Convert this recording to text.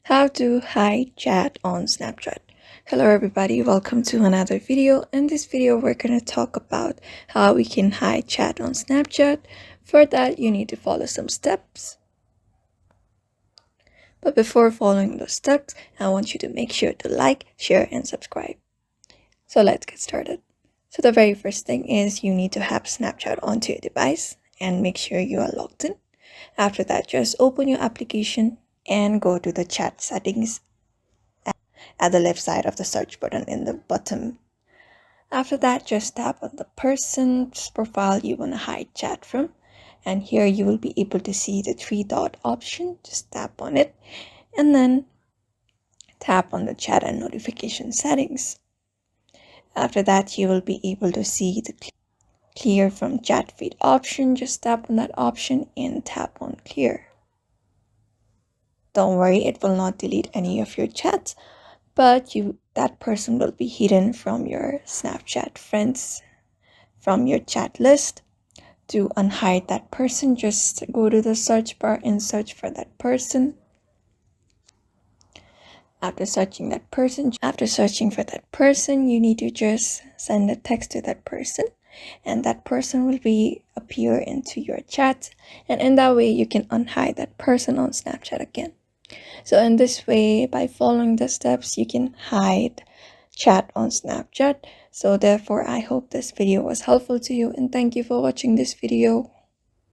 How to hide chat on Snapchat. Hello everybody, welcome to another video. In this video we're going to talk about how we can hide chat on Snapchat. For that you need to follow some steps. But before following those steps, I want you to make sure to like, share and subscribe. So let's get started. So the very first thing is you need to have Snapchat onto your device and make sure you are logged in. After that, just open your application and go to the chat settings at the left side of the search button in the bottom. After that, just tap on the person's profile you want to hide chat from, and here you will be able to see the three dot option. Just tap on it and then tap on the chat and notification settings. After that, you will be able to see the clear from chat feed option. Just tap on that option and tap on clear. Don't worry, it will not delete any of your chats, but that person will be hidden from your Snapchat friends, from your chat list. To unhide that person, just go to the search bar and search for that person. After searching for that person, you need to just send a text to that person, and that person will appear into your chat, and in that way you can unhide that person on Snapchat again. So in this way, by following the steps, you can hide chat on Snapchat. So therefore, I hope this video was helpful to you, and thank you for watching this video.